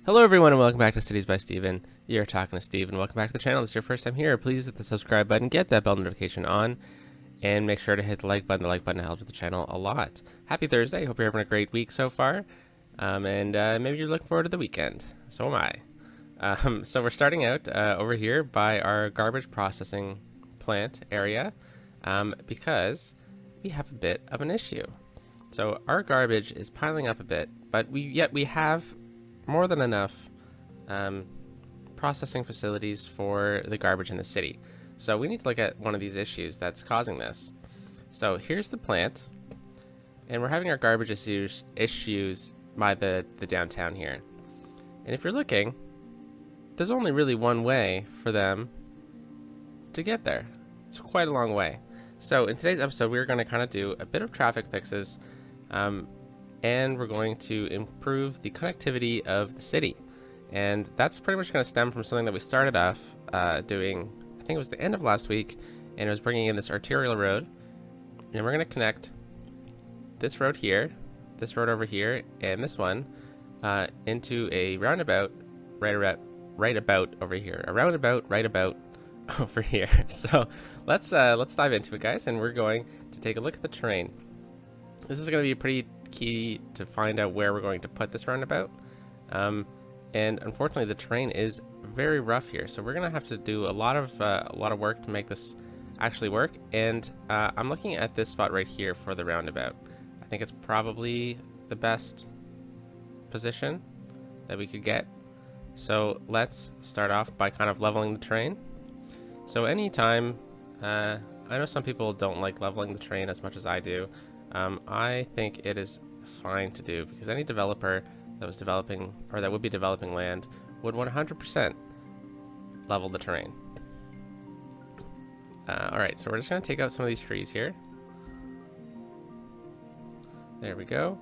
Hello everyone and welcome back to Cities by Steven. You're talking to Steve and welcome back to the channel. If it's your first time here, please hit the subscribe button, get that bell notification on, and make sure to hit the like button. The like button helps with the channel a lot. Happy Thursday. Hope you're having a great week so far. And maybe you're looking forward to the weekend. So am I. So we're starting out over here by our garbage processing plant area because we have a bit of an issue. So our garbage is piling up a bit, but we have more than enough processing facilities for the garbage in the city. So we need to look at one of these issues that's causing this. So here's the plant, and we're having our garbage issues by the downtown here. And if you're looking, there's only really one way for them to get there. It's quite a long way. So in today's episode, we're going to kind of do a bit of traffic fixes, and we're going to improve the connectivity of the city. And that's pretty much going to stem from something that we started off doing, I think it was the end of last week, and it was bringing in this arterial road. And we're going to connect this road here, this road over here, and this one into a roundabout right about over here. A roundabout right about over here. So let's dive into it, guys, and we're going to take a look at the terrain. This is going to be pretty key to find out where we're going to put this roundabout. And unfortunately, the terrain is very rough here, so we're going to have to do a lot of work to make this actually work. And I'm looking at this spot right here for the roundabout. I think it's probably the best position that we could get. So let's start off by kind of leveling the terrain. So anytime, I know some people don't like leveling the terrain as much as I do. I think it is fine to do because any developer that was developing or that would be developing land would 100% level the terrain. Alright, so we're just going to take out some of these trees here. There we go.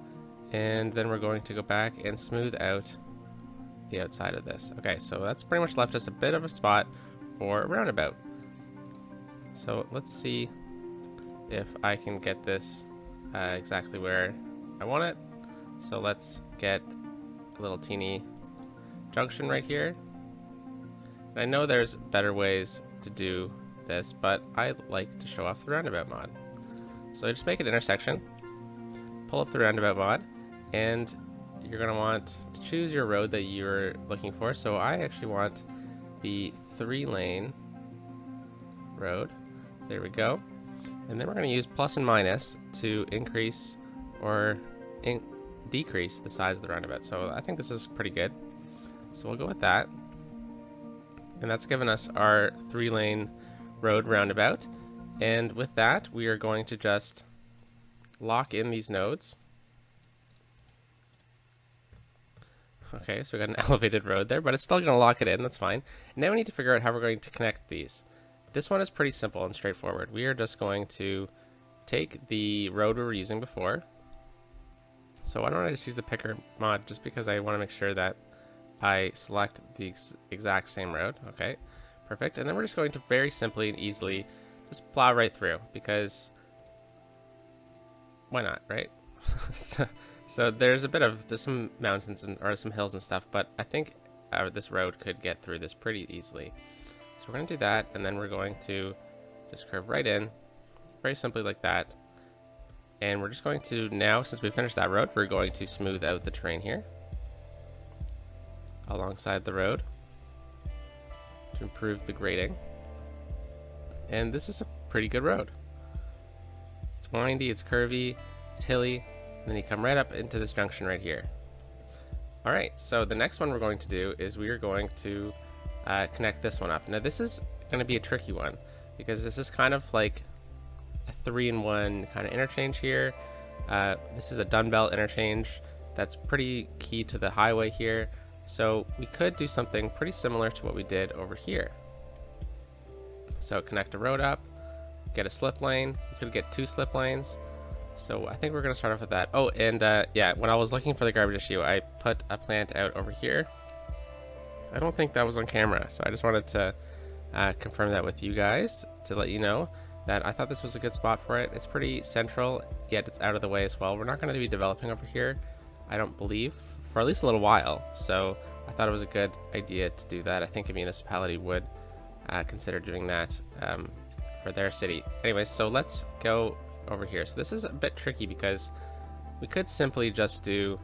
And then we're going to go back and smooth out the outside of this. Okay, so that's pretty much left us a bit of a spot for a roundabout. So let's see if I can get this exactly where I want it. So let's get a little teeny junction right here. And I know there's better ways to do this, but I like to show off the roundabout mod. So just make an intersection, pull up the roundabout mod, and you're going to want to choose your road that you're looking for. So I actually want the 3-lane road. There we go. And then we're going to use plus and minus to increase or decrease the size of the roundabout. So I think this is pretty good. So we'll go with that. And that's given us our 3-lane road roundabout. And with that, we are going to just lock in these nodes. Okay, so we got an elevated road there, but it's still going to lock it in. That's fine. Now we need to figure out how we're going to connect these. This one is pretty simple and straightforward. We are just going to take the road we were using before. So why don't I just use the picker mod just because I want to make sure that I select the exact same road. Okay, perfect. And then we're just going to very simply and easily just plow right through because why not, right? So there's some mountains or some hills and stuff, but I think this road could get through this pretty easily. So we're going to do that, and then we're going to just curve right in, very simply like that. And we're just going to now, since we finished that road, we're going to smooth out the terrain here alongside the road to improve the grading. And this is a pretty good road. It's windy, it's curvy, it's hilly, and then you come right up into this junction right here. All right, so the next one we're going to do is we are going to connect this one up. Now this is going to be a tricky one because this is kind of like a 3-in-1 kind of interchange here. This is a Dunbelt interchange that's pretty key to the highway here. So we could do something pretty similar to what we did over here. So connect a road up, get a slip lane. You could get 2 slip lanes. So I think we're going to start off with that. Oh, and yeah, when I was looking for the garbage issue, I put a plant out over here. I don't think that was on camera, so I just wanted to confirm that with you guys to let you know that I thought this was a good spot for it. It's pretty central, yet it's out of the way as well. We're not going to be developing over here, I don't believe, for at least a little while. So I thought it was a good idea to do that. I think a municipality would consider doing that for their city. Anyways, so let's go over here. So this is a bit tricky because we could simply just do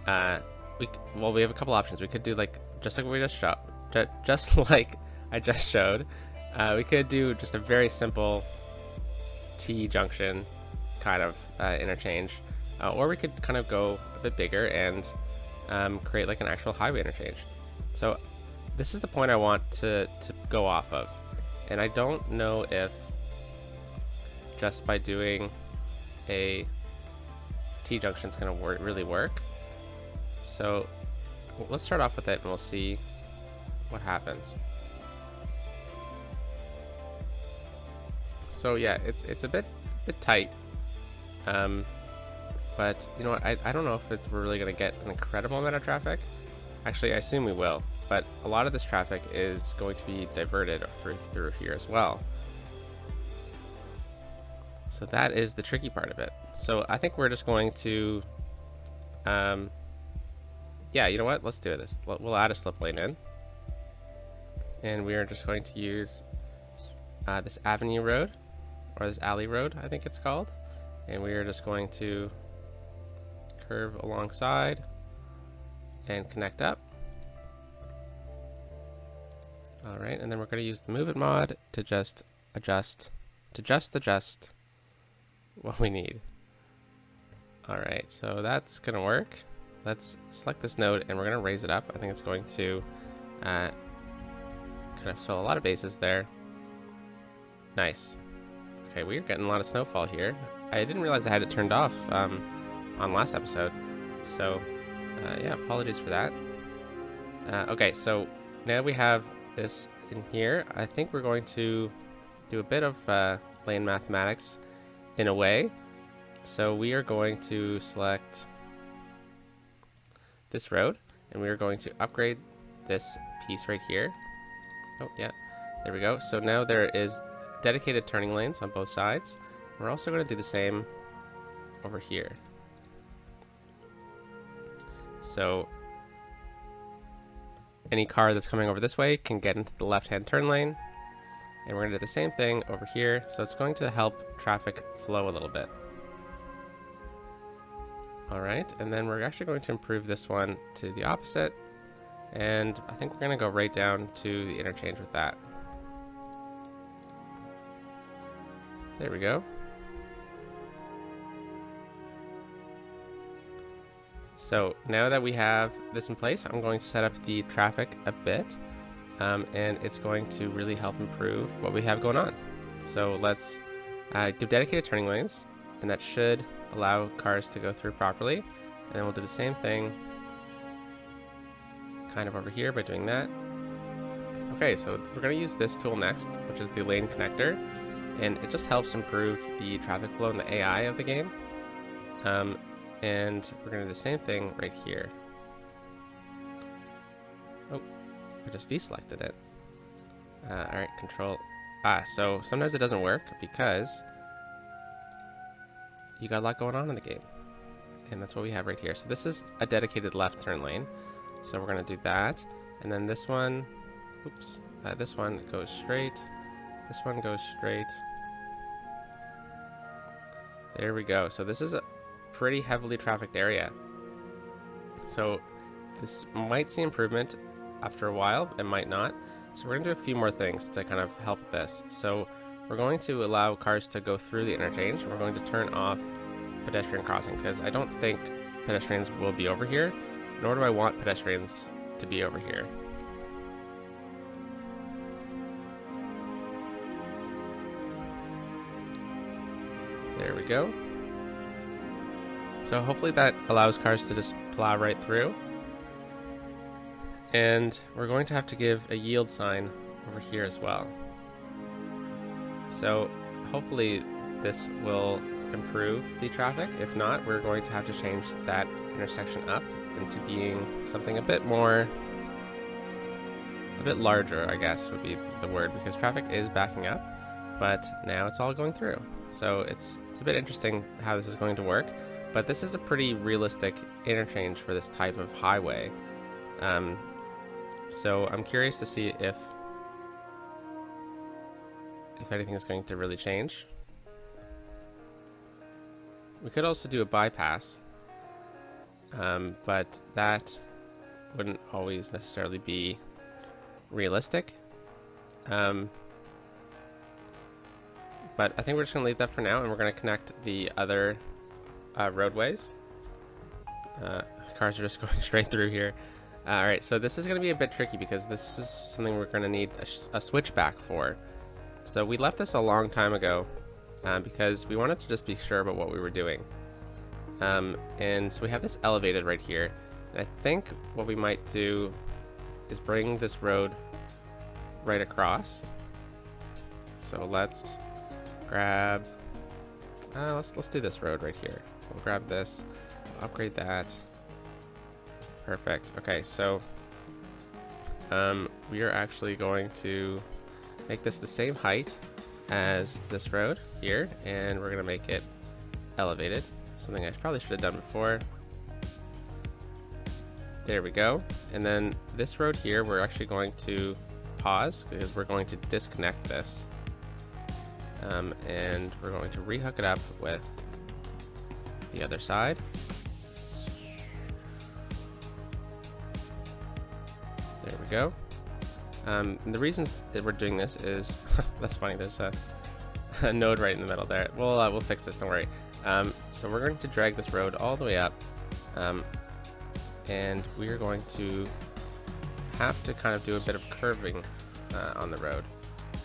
well, we have a couple options. We could do like just like we just showed, just like I just showed. We could do just a very simple T junction kind of interchange, or we could kind of go a bit bigger and create like an actual highway interchange. So this is the point I want to go off of, and I don't know if just by doing a T junction is going to really work. So let's start off with it and we'll see what happens. So yeah, it's a bit tight, but you know what, I don't know if we're really going to get an incredible amount of traffic. Actually, I assume we will, but a lot of this traffic is going to be diverted through here as well. So that is the tricky part of it. So I think we're just going to yeah, you know what? Let's do this. We'll add a slip lane in. And we are just going to use this avenue road, or this alley road, I think it's called. And we are just going to curve alongside and connect up. All right, and then we're going to use the move it mod to just adjust what we need. All right, so that's going to work. Let's select this node and we're going to raise it up. I think it's going to kind of fill a lot of bases there. Nice. Okay, we're getting a lot of snowfall here. I didn't realize I had it turned off on last episode. So yeah, apologies for that. Okay, so now we have this in here. I think we're going to do a bit of lane mathematics in a way. So we are going to select this road, and we are going to upgrade this piece right here. Oh yeah, there we go. So now there is dedicated turning lanes on both sides. We're also going to do the same over here. So any car that's coming over this way can get into the left-hand turn lane, and we're going to do the same thing over here. So it's going to help traffic flow a little bit. All right, and then we're actually going to improve this one to the opposite, and I think we're going to go right down to the interchange with that. There we go. So now that we have this in place, I'm going to set up the traffic a bit, and it's going to really help improve what we have going on. So let's give dedicated turning lanes, and that should allow cars to go through properly. And then we'll do the same thing kind of over here by doing that. Okay, so we're going to use this tool next, which is the lane connector, and it just helps improve the traffic flow and the AI of the game. And we're going to do the same thing right here. Oh, I just deselected it. All right, control. So sometimes it doesn't work because you got a lot going on in the game, and that's what we have right here. So this is a dedicated left turn lane, so we're going to do that, and then this one, oops, this one goes straight, this one goes straight. There we go. So this is a pretty heavily trafficked area, so this might see improvement after a while, it might not. So we're going to do a few more things to kind of help this. So we're going to allow cars to go through the interchange. We're going to turn off pedestrian crossing because I don't think pedestrians will be over here, nor do I want pedestrians to be over here. There we go. So hopefully that allows cars to just plow right through. And we're going to have to give a yield sign over here as well. So hopefully this will improve the traffic. If not, we're going to have to change that intersection up into being something a bit larger, I guess would be the word, because traffic is backing up, but now it's all going through. So it's a bit interesting how this is going to work, but this is a pretty realistic interchange for this type of highway. So I'm curious to see if anything is going to really change. We could also do a bypass, but that wouldn't always necessarily be realistic. But I think we're just going to leave that for now, and we're going to connect the other roadways. The cars are just going straight through here. Alright, so this is going to be a bit tricky because this is something we're going to need a switchback for. So we left this a long time ago because we wanted to just be sure about what we were doing. And so we have this elevated right here. And I think what we might do is bring this road right across. So let's grab, let's do this road right here. We'll grab this, upgrade that. Perfect. Okay, so we are actually going to make this the same height as this road here, and we're gonna make it elevated. Something I probably should have done before. There we go. And then this road here, we're actually going to pause because we're going to disconnect this. And we're going to rehook it up with the other side. There we go. And the reasons that we're doing this is, that's funny, there's a node right in the middle there. We'll fix this, don't worry. So we're going to drag this road all the way up. And we are going to have to kind of do a bit of curving on the road.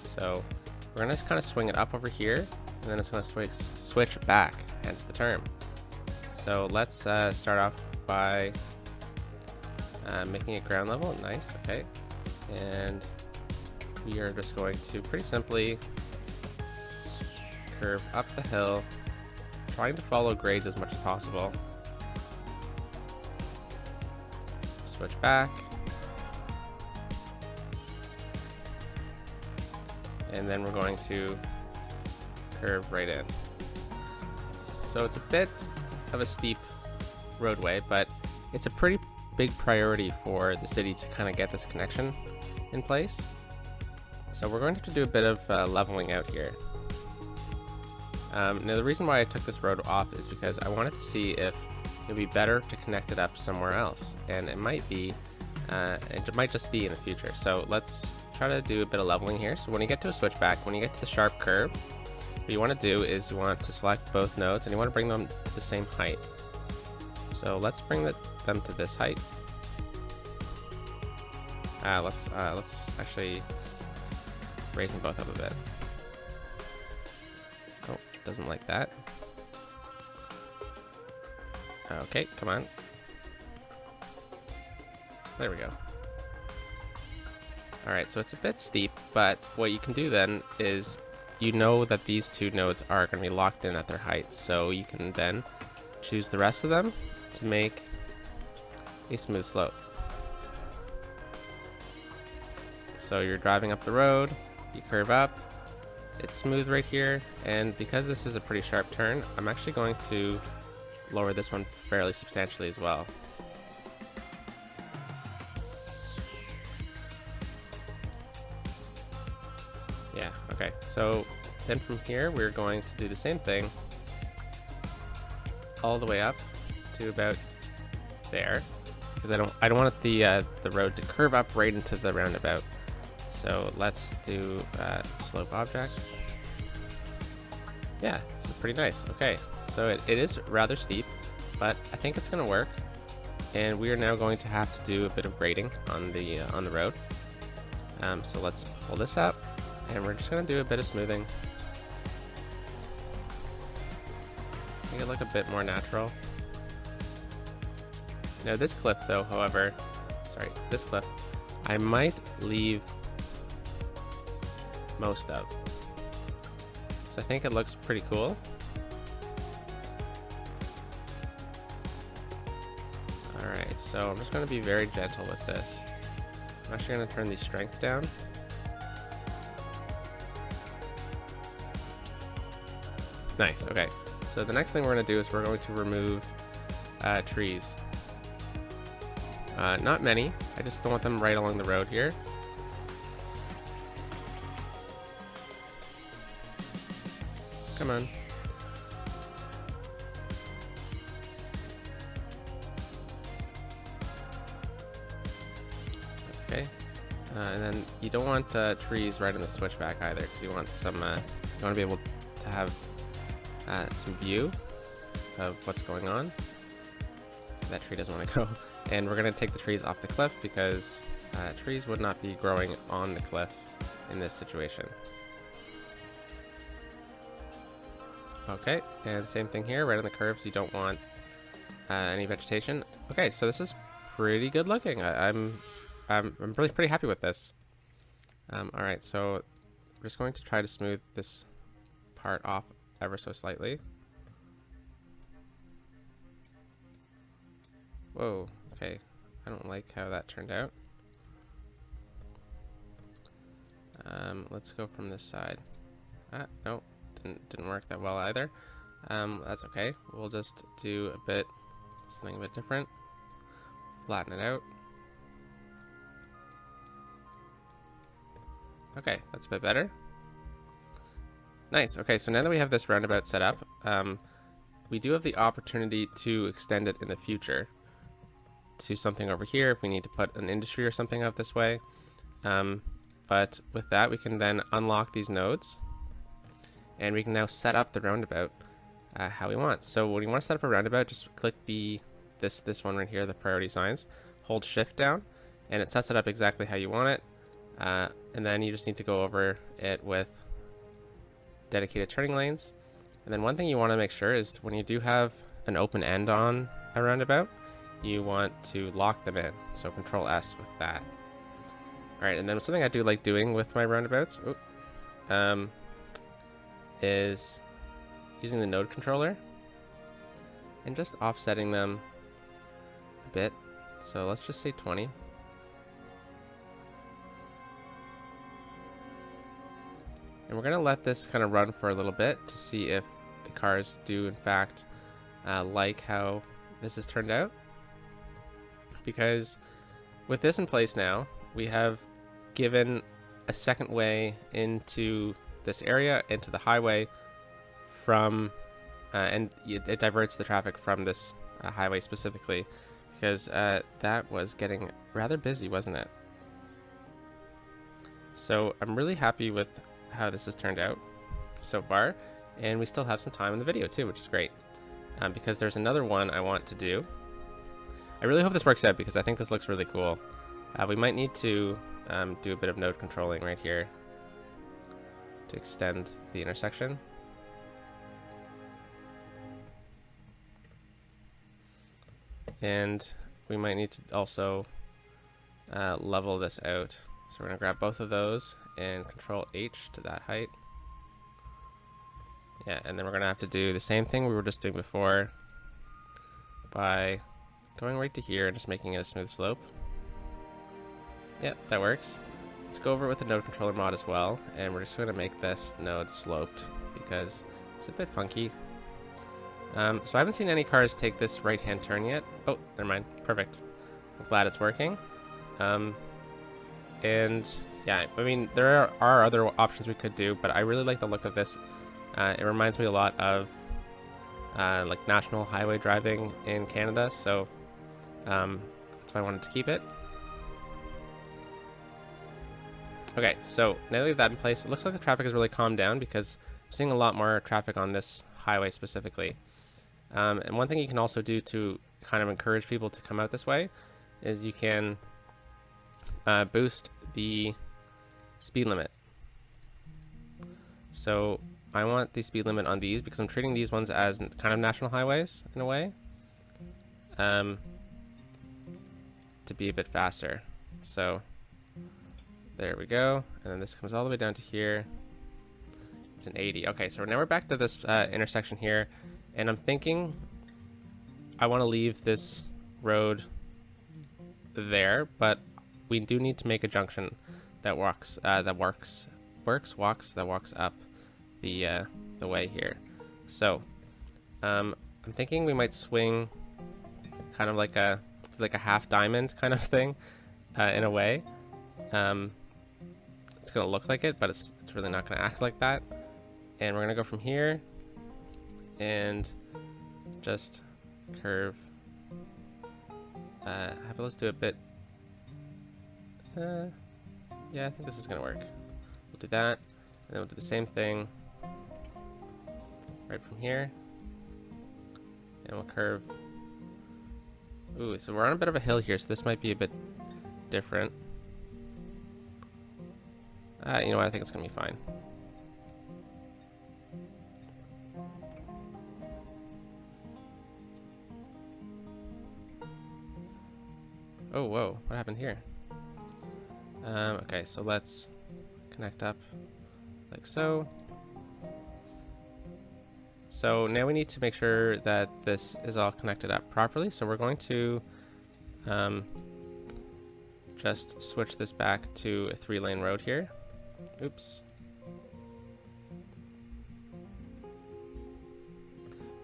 So we're going to kind of swing it up over here, and then it's going to switch back, hence the term. So let's start off by making it ground level. Nice, okay. And we are just going to pretty simply curve up the hill, trying to follow grades as much as possible. Switch back. And then we're going to curve right in. So it's a bit of a steep roadway, but it's a pretty big priority for the city to kind of get this connection in place. So we're going to have to do a bit of leveling out here. Now the reason why I took this road off is because I wanted to see if it would be better to connect it up somewhere else, and it might be, it might just be in the future. So let's try to do a bit of leveling here. So when you get to a switchback, when you get to the sharp curve, what you want to do is you want to select both nodes and you want to bring them to the same height. So let's bring them to this height. Let's actually raise them both up a bit. Oh, doesn't like that. Okay, come on. There we go. Alright, so it's a bit steep, but what you can do then is you know that these two nodes are going to be locked in at their height, so you can then choose the rest of them to make a smooth slope. So you're driving up the road, you curve up, it's smooth right here, and because this is a pretty sharp turn, I'm actually going to lower this one fairly substantially as well. Yeah, okay, so then from here we're going to do the same thing all the way up to about there, because I don't want the road to curve up right into the roundabout. So let's do slope objects. Yeah, this is pretty nice. Okay, so it is rather steep, but I think it's going to work. And we are now going to have to do a bit of grading on the road. So let's pull this up, and we're just going to do a bit of smoothing. Make it look a bit more natural. Now this cliff though, however, this cliff, I might leave most of. So I think it looks pretty cool. Alright, so I'm just going to be very gentle with this. I'm actually going to turn the strength down. Nice, okay. So the next thing we're going to do is we're going to remove trees. Not many. I just don't want them right along the road here. Come on. That's okay. And then you don't want trees right in the switchback either, because you want some. You want to be able to have some view of what's going on. That tree doesn't want to go. And we're going to take the trees off the cliff because trees would not be growing on the cliff in this situation. Okay, and same thing here, right on the curves, you don't want any vegetation. Okay, so this is pretty good looking. I'm really pretty happy with this. All right, so we're just going to try to smooth this part off ever so slightly. Whoa, okay, I don't like how that turned out. Let's go from this side. No. Didn't work that well either. That's okay. We'll just do something a bit different. Flatten it out. Okay, that's a bit better. Nice. Okay, so now that we have this roundabout set up, we do have the opportunity to extend it in the future to something over here if we need to put an industry or something out this way. But with that, we can then unlock these nodes. And we can now set up the roundabout how we want. So when you want to set up a roundabout, just click this one right here, the priority signs. Hold Shift down, and it sets it up exactly how you want it. And then you just need to go over it with dedicated turning lanes. And then one thing you want to make sure is when you do have an open end on a roundabout, you want to lock them in. So Control S with that. All right, and then something I do like doing with my roundabouts. Is using the node controller and just offsetting them a bit. So let's just say 20. And we're going to let this kind of run for a little bit to see if the cars do in fact like how this has turned out. Because with this in place now, we have given a second way into this area, into the highway from and it diverts the traffic from this highway specifically, because that was getting rather busy, wasn't it? So I'm really happy with how this has turned out so far, and we still have some time in the video too, which is great, because there's another one I want to do. I really hope this works out because I think this looks really cool. We might need to do a bit of node controlling right here to extend the intersection. And we might need to also level this out. So we're gonna grab both of those and Control H to that height. Yeah, and then we're gonna have to do the same thing we were just doing before by going right to here and just making it a smooth slope. Yep, that works. Let's go over it with the node controller mod as well, and we're just going to make this node sloped because it's a bit funky. So I haven't seen any cars take this right-hand turn yet. Oh, never mind. Perfect. I'm glad it's working. And yeah, I mean, there are other options we could do, but I really like the look of this. It reminds me a lot of like national highway driving in Canada, so that's why I wanted to keep it. Okay, so now that we have that in place, it looks like the traffic has really calmed down because I'm seeing a lot more traffic on this highway specifically. And one thing you can also do to kind of encourage people to come out this way is you can boost the speed limit. So I want the speed limit on these because I'm treating these ones as kind of national highways in a way, to be a bit faster. So there we go, and then this comes all the way down to here. It's an 80. Okay, so now we're back to this intersection here, and I'm thinking I want to leave this road there, but we do need to make a junction that walks up the way here. So I'm thinking we might swing kind of like a like a half diamond kind of thing, in a way. It's gonna look like it, but it's really not gonna act like that. And we're gonna go from here and just curve. Let's do a bit. Yeah, I think this is gonna work. We'll do that, and then we'll do the same thing right from here, and we'll curve. Ooh, so we're on a bit of a hill here, so this might be a bit different. You know what? I think it's gonna be fine. Oh, whoa! What happened here? Okay, so let's connect up like so. So now we need to make sure that this is all connected up properly. So we're going to just switch this back to a 3-lane road here. Oops.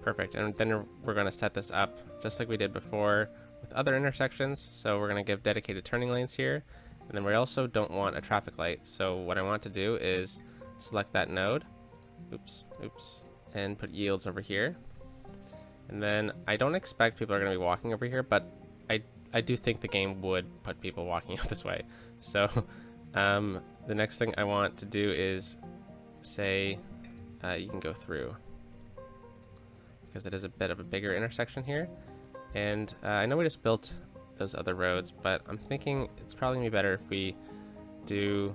Perfect. And then we're going to set this up just like we did before with other intersections. So we're going to give dedicated turning lanes here. And then we also don't want a traffic light. So what I want to do is select that node. Oops. And put yields over here. And then I don't expect people are going to be walking over here, but I do think the game would put people walking up this way. So the next thing I want to do is say you can go through, because it is a bit of a bigger intersection here. And I know we just built those other roads, but I'm thinking it's probably gonna be better if we do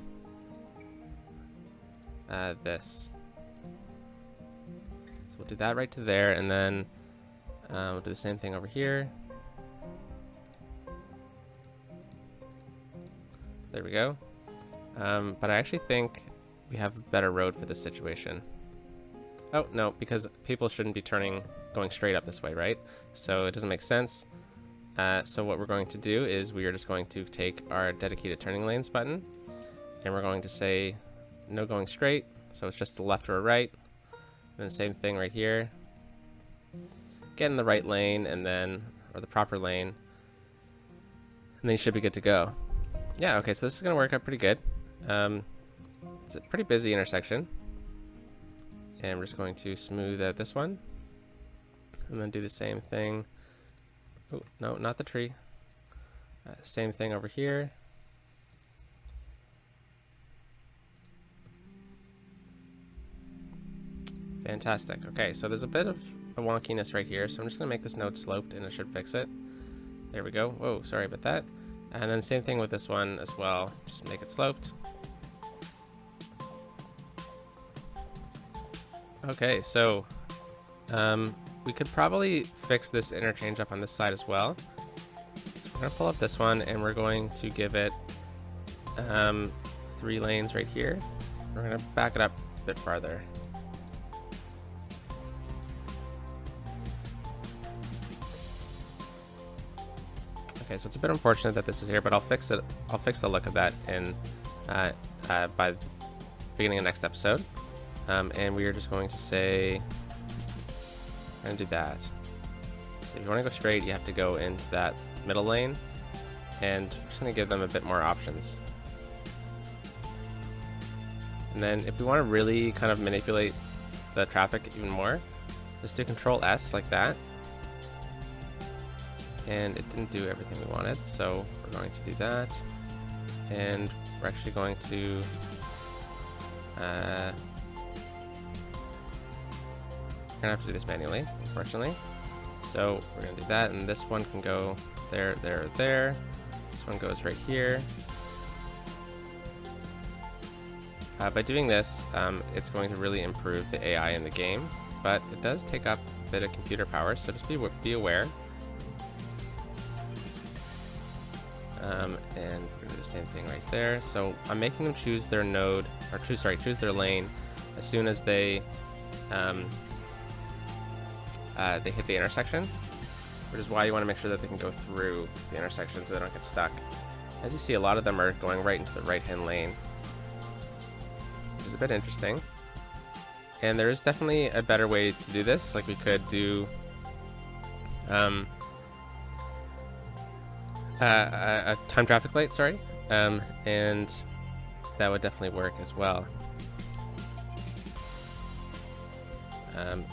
this. So we'll do that right to there, and then we'll do the same thing over here. There we go. But I actually think we have a better road for this situation. Oh, no, because people shouldn't be going straight up this way, right? So it doesn't make sense. So what we're going to do is we are just going to take our dedicated turning lanes button, and we're going to say no going straight. So it's just the left or a right. And the same thing right here. Get in the right lane, and then, or the proper lane, and then you should be good to go. Yeah, okay, so this is going to work out pretty good. It's a pretty busy intersection. And we're just going to smooth out this one. And then do the same thing. Oh, no, not the tree. Same thing over here. Fantastic. Okay, so there's a bit of a wonkiness right here, so I'm just going to make this node sloped, and it should fix it. There we go. Whoa, sorry about that. And then same thing with this one as well. Just make it sloped. Okay, so we could probably fix this interchange up on this side as well. So we're going to pull up this one, and we're going to give it 3 lanes right here. We're going to back it up a bit farther. Okay, so it's a bit unfortunate that this is here, but I'll fix it. I'll fix the look of that in by the beginning of next episode. And we are just going to say, and do that. So if you want to go straight, you have to go into that middle lane, and we're just going to give them a bit more options. And then if we want to really kind of manipulate the traffic even more, just do Control S like that. And it didn't do everything we wanted, so we're going to do that. And we're actually going to we're gonna have to do this manually, unfortunately. So we're gonna do that, and this one can go there, there, there. This one goes right here. By doing this, it's going to really improve the AI in the game, but it does take up a bit of computer power, so just be aware. And we're gonna do the same thing right there. So I'm making them choose their node, or choose their lane as soon as they hit the intersection, which is why you want to make sure that they can go through the intersection so they don't get stuck. As you see, a lot of them are going right into the right-hand lane, which is a bit interesting. And there is definitely a better way to do this. Like we could do a time traffic light, sorry. And that would definitely work as well.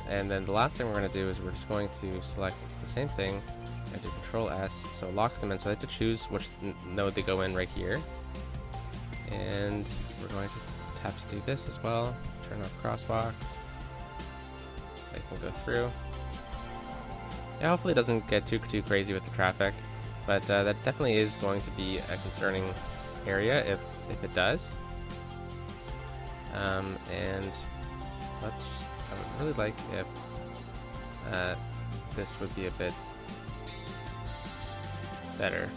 And then the last thing we're going to do is we're just going to select the same thing and do Control S, so it locks them in. So they have to choose which node they go in right here. And we're going to have to do this as well. Turn off crosswalks. They can go through. Yeah, hopefully it doesn't get too crazy with the traffic, but that definitely is going to be a concerning area if it does. And I would really like if this would be a bit better.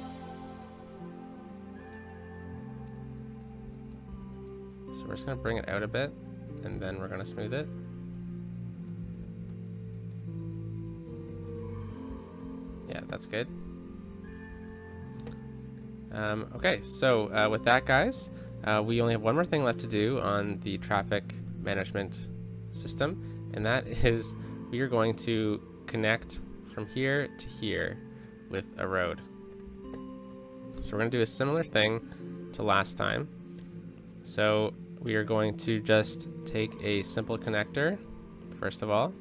So we're just going to bring it out a bit, and then we're going to smooth it. Yeah, that's good. Okay, so with that, guys, we only have one more thing left to do on the traffic management system, and that is we are going to connect from here to here with a road. So we're going to do a similar thing to last time. So we are going to just take a simple connector, first of all,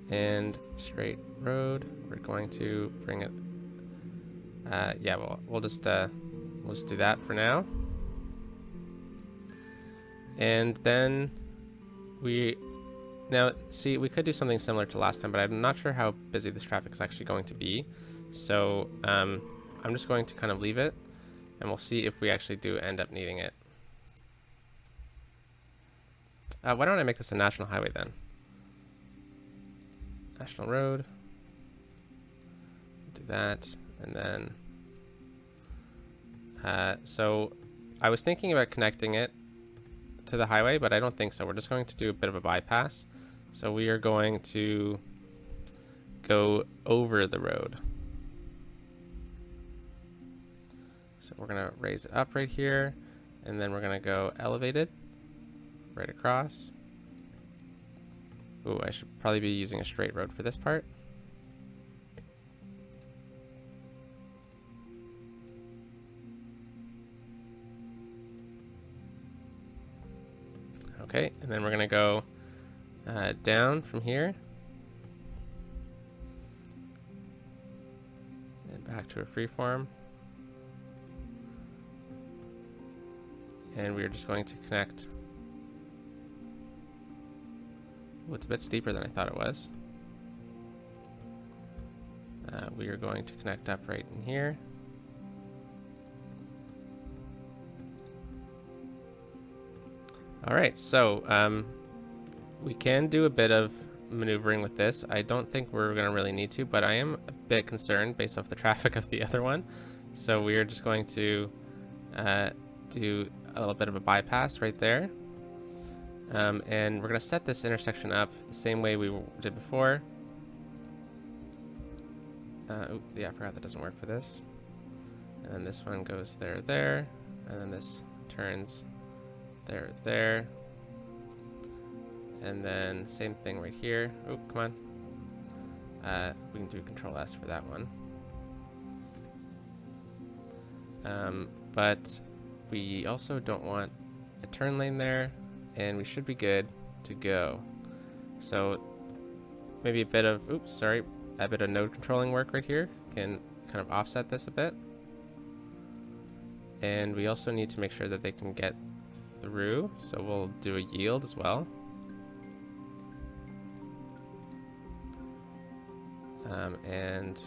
and straight road. We're going to bring it. Yeah, we'll just do that for now. And then now see, we could do something similar to last time, but I'm not sure how busy this traffic is actually going to be. So I'm just going to kind of leave it, and we'll see if we actually do end up needing it. Why don't I make this a national highway then? National road. Do that, and then so I was thinking about connecting it to the highway, but I don't think so. We're just going to do a bit of a bypass. So we are going to go over the road. So we're going to raise it up right here, and then we're going to go elevated right across. Ooh, I should probably be using a straight road for this part. Okay, and then we're going to go down from here and back to a freeform. And we're just going to connect. Oh, it's a bit steeper than I thought it was. We are going to connect up right in here. All right, so we can do a bit of maneuvering with this. I don't think we're going to really need to, but I am a bit concerned based off the traffic of the other one. So we are just going to do a little bit of a bypass right there. And we're going to set this intersection up the same way we did before. Yeah, I forgot that doesn't work for this. And then this one goes there, there. And then this turns there, there. And then same thing right here. Oh, come on. We can do Control S for that one. But we also don't want a turn lane there, and we should be good to go. So maybe a bit of, a bit of node controlling work right here can kind of offset this a bit. And we also need to make sure that they can get through, so we'll do a yield as well. And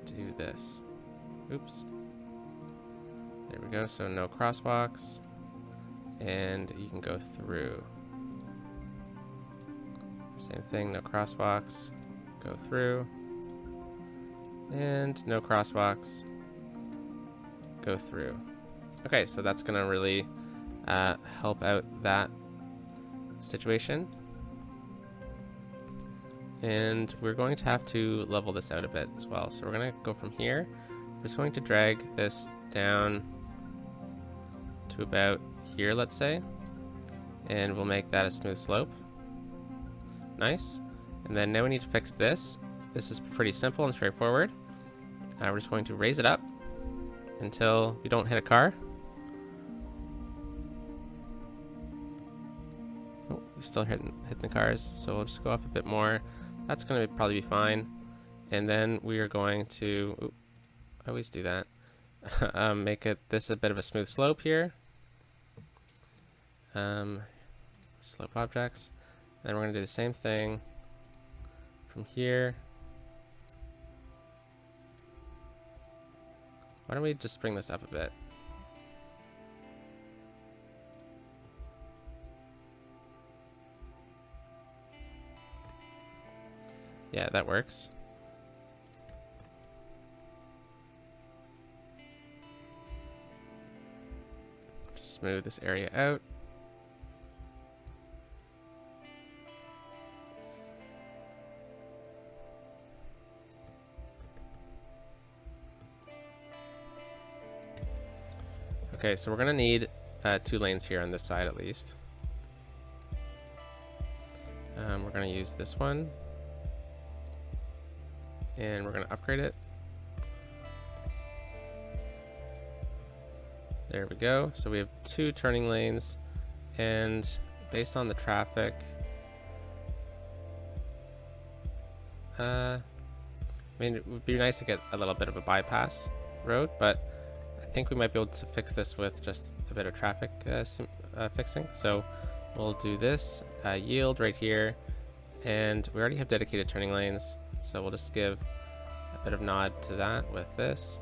do this. Oops. There we go, so no crosswalks, and you can go through. Same thing, no crosswalks, go through, and no crosswalks, go through. Okay, so that's gonna really help out that situation. And we're going to have to level this out a bit as well. So we're gonna go from here. We're just going to drag this down to about here, let's say, and we'll make that a smooth slope. Nice. And then now we need to fix this. This is pretty simple and straightforward. we're just going to raise it up until we don't hit a car. Oh, we're still hitting the cars, so we'll just go up a bit more. That's going to probably be fine. And then we are going to, ooh, I always do that, make this a bit of a smooth slope here. Slope objects. Then we're going to do the same thing from here. Why don't we just bring this up a bit? Yeah, that works. Just smooth this area out. Okay, so we're gonna need 2 lanes here on this side at least. We're gonna use this one, and we're gonna upgrade it. There we go. So we have 2 turning lanes, and based on the traffic, I mean, it would be nice to get a little bit of a bypass road, but I think we might be able to fix this with just a bit of traffic fixing. So we'll do this, yield right here, and we already have dedicated turning lanes, so we'll just give a bit of nod to that with this.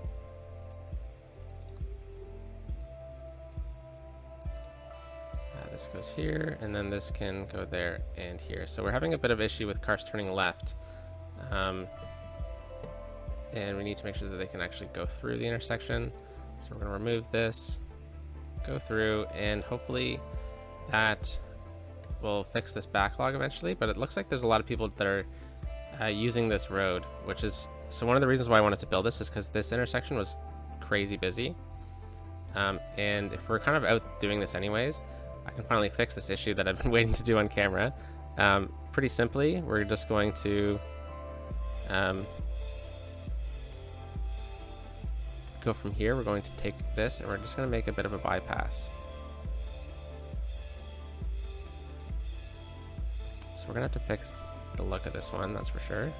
This goes here, and then this can go there and here. So we're having a bit of issue with cars turning left, and we need to make sure that they can actually go through the intersection. So we're going to remove this, go through, and hopefully that will fix this backlog eventually. But it looks like there's a lot of people that are using this road, which is, so one of the reasons why I wanted to build this is because this intersection was crazy busy. And if we're kind of out doing this anyways, I can finally fix this issue that I've been waiting to do on camera. Pretty simply, we're just going to go from here. We're going to take this and we're just going to make a bit of a bypass. So we're going to have to fix the look of this one, that's for sure.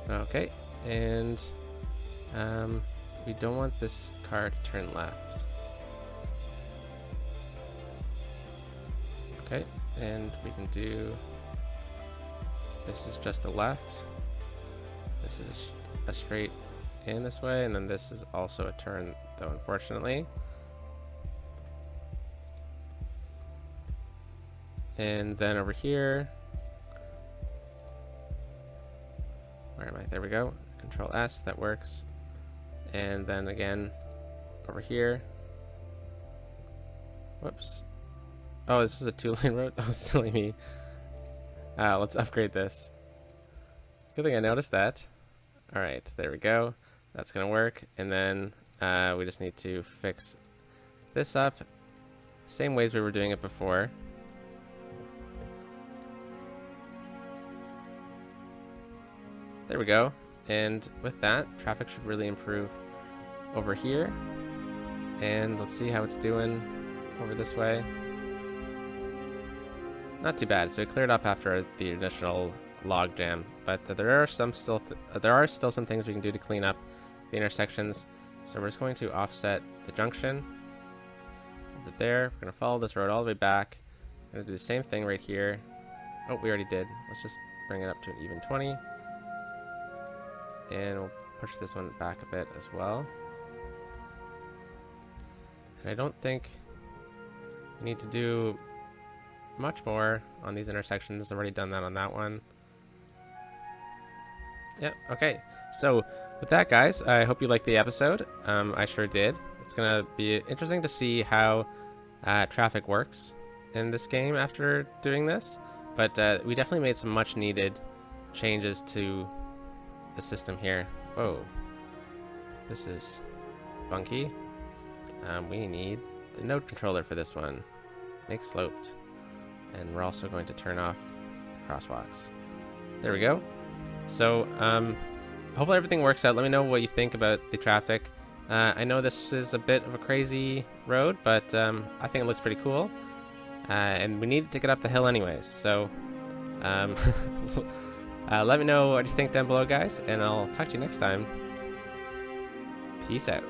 Okay, and we don't want this car to turn left. Okay, and we can do, this is just a left, this is a straight in this way, and then this is also a turn though, unfortunately. And then over here, where am I? There we go. Control S, that works. And then again, over here. Whoops. Oh, this is a 2-lane road? Oh, silly me. Let's upgrade this. Good thing I noticed that. Alright, there we go. That's gonna work. And then we just need to fix this up. Same ways we were doing it before. There we go. And with that, traffic should really improve over here. And let's see how it's doing over this way. Not too bad. So it cleared up after the initial log jam, but there are still some things we can do to clean up the intersections. So we're just going to offset the junction over there. We're going to follow this road all the way back. We're going to do the same thing right here. Oh, we already did. Let's just bring it up to an even 20. And we'll push this one back a bit as well. And I don't think we need to do much more on these intersections. I've already done that on that one. Yep, okay. So with that, guys, I hope you liked the episode. I sure did. It's going to be interesting to see how traffic works in this game after doing this. But we definitely made some much needed changes to the system here. Whoa, this is funky. We need the node controller for this one. Make sloped. And we're also going to turn off the crosswalks. There we go. So, hopefully everything works out. Let me know what you think about the traffic. I know this is a bit of a crazy road, but I think it looks pretty cool. And we need to get up the hill anyways, so let me know what you think down below, guys, and I'll talk to you next time. Peace out.